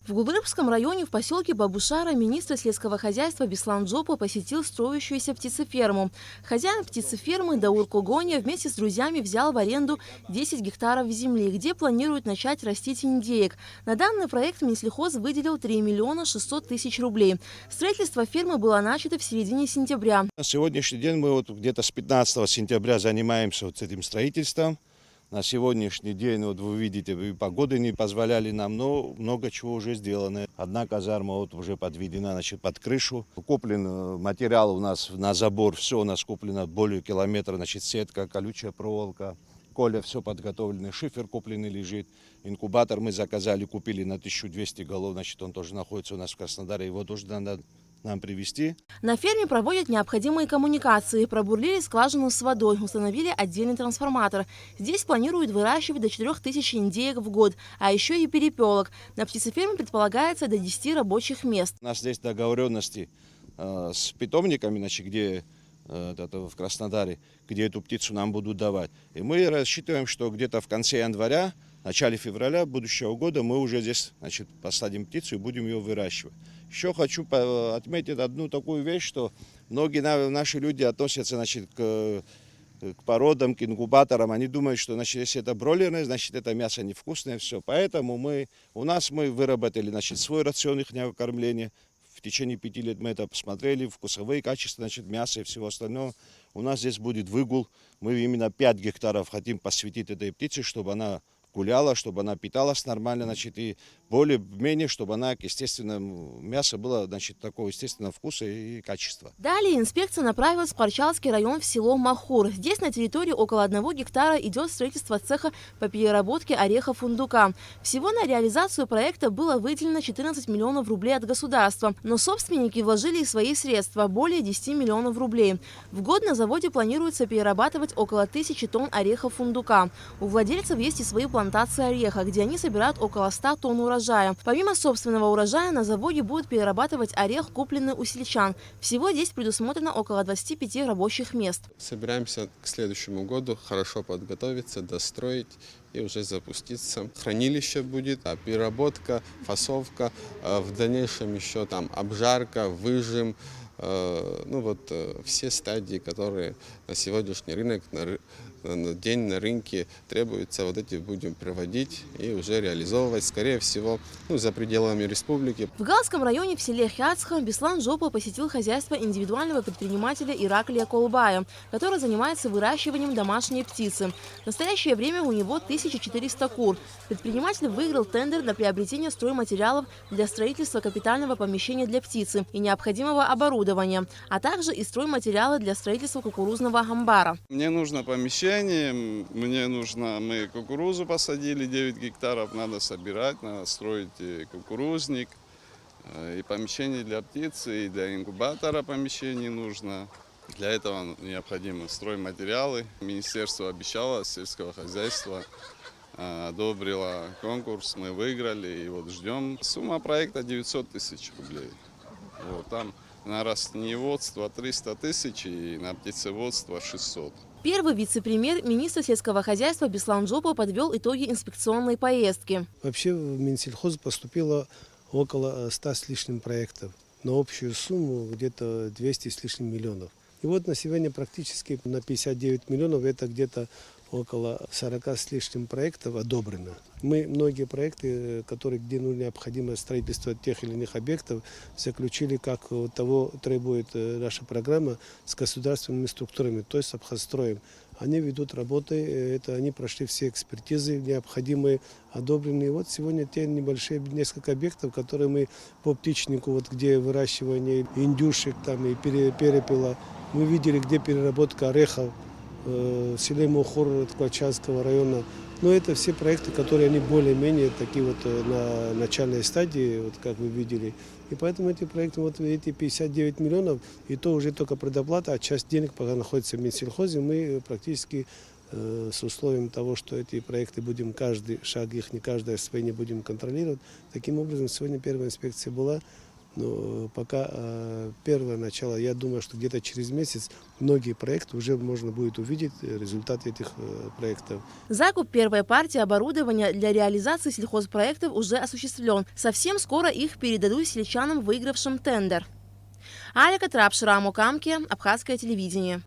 В Губырбском районе в поселке Бабушара министр сельского хозяйства Беслан Джопа посетил строящуюся птицеферму. Хозяин птицефермы Даур Когоня вместе с друзьями взял в аренду 10 гектаров земли, где планируют начать растить индеек. На данный проект Минсельхоз выделил 3 миллиона 600 тысяч рублей. Строительство фермы было начато в середине сентября. На сегодняшний день мы где-то с 15 сентября занимаемся этим строительством. На сегодняшний день, вы видите, погоды не позволяли нам, но много чего уже сделано. Одна казарма уже подведена, под крышу. Куплен материал у нас на забор, все у нас куплено более километра, сетка, колючая проволока. Коля, все подготовлено, шифер купленный лежит. Инкубатор мы заказали, купили на 1200 голов, он тоже находится у нас в Краснодаре, его тоже надо нам привезти. На ферме проводят необходимые коммуникации, пробурлили скважину с водой, установили отдельный трансформатор. Здесь планируют выращивать до 4000 индеек в год, а еще и перепелок. На птицеферме предполагается до 10 рабочих мест. У нас здесь договоренности с питомниками, где в Краснодаре, где эту птицу нам будут давать. И мы рассчитываем, что где-то в конце января, начале февраля будущего года мы уже здесь посадим птицу и будем ее выращивать. Еще хочу отметить одну такую вещь, что многие наши люди относятся к породам, к инкубаторам. Они думают, что если это бройлерное, значит это мясо невкусное, все. Поэтому мы выработали свой рацион их кормления. В течение 5 лет мы это посмотрели, вкусовые качества мяса и всего остального. У нас здесь будет выгул. Мы именно 5 гектаров хотим посвятить этой птице, чтобы она гуляла, чтобы она питалась нормально, и более-менее, чтобы она, естественно, мясо было, такого естественного вкуса и качества. Далее инспекция направилась в Парчалский район в село Махур. Здесь на территории около 1 гектара идет строительство цеха по переработке орехов фундука. Всего на реализацию проекта было выделено 14 миллионов рублей от государства, но собственники вложили свои средства, более 10 миллионов рублей. В год на заводе планируется перерабатывать около 1000 тонн орехов фундука. У владельцев есть и свои плантации ореха, где они собирают около 100 тонн урожая. Помимо собственного урожая, на заводе будут перерабатывать орех, купленный у сельчан. Всего здесь предусмотрено около 25 рабочих мест. Собираемся к следующему году хорошо подготовиться, достроить и уже запуститься. Хранилище будет, переработка, фасовка, в дальнейшем еще обжарка, выжим. Все стадии, которые на сегодняшний рынок, день на рынке требуются, эти будем проводить и уже реализовывать, скорее всего, за пределами республики. В Галском районе в селе Хяцха Беслан Джопа посетил хозяйство индивидуального предпринимателя Ираклия Колбая, который занимается выращиванием домашней птицы. В настоящее время у него 1400 кур. Предприниматель выиграл тендер на приобретение стройматериалов для строительства капитального помещения для птицы и необходимого оборудования, а также и стройматериалы для строительства кукурузного амбара. Мне нужно помещение, мы кукурузу посадили, 9 гектаров, надо собирать, надо строить кукурузник, и помещение для птицы, и для инкубатора помещение нужно. Для этого необходимы стройматериалы. Министерство обещало, сельского хозяйства одобрило конкурс, мы выиграли и ждем. Сумма проекта 900 тысяч рублей. Там на растениеводство 300 тысяч и на птицеводство 600. Первый вице-премьер-министр сельского хозяйства Беслан Джопа подвел итоги инспекционной поездки. Вообще в Минсельхоз поступило около 100 с лишним проектов на общую сумму где-то 200 с лишним миллионов. И на сегодня практически на 59 миллионов это где-то около 40 с лишним проектов одобрено. Мы многие проекты, где необходимо строительство тех или иных объектов, заключили, как того требует наша программа, с государственными структурами, то есть с Абхазстроем. Они ведут работы, они прошли все экспертизы необходимые, одобренные. Сегодня те небольшие несколько объектов, которые мы по птичнику, где выращивание индюшек и перепела, мы видели, где переработка орехов в селе Махур Парчалского района. Но это все проекты, которые они более-менее такие на начальной стадии, как вы видели. И поэтому эти проекты, эти 59 миллионов, и то уже только предоплата, а часть денег пока находится в Минсельхозе, мы практически с условием того, что эти проекты будем каждый шаг их, не каждое свое не будем контролировать. Таким образом, сегодня первая инспекция была. Но пока первое начало, я думаю, что где-то через месяц многие проекты уже можно будет увидеть результаты этих проектов. Закуп первой партии оборудования для реализации сельхозпроектов уже осуществлен. Совсем скоро их передадут сельчанам, выигравшим тендер. Алика Трапшира, Мукамки, Абхазское телевидение.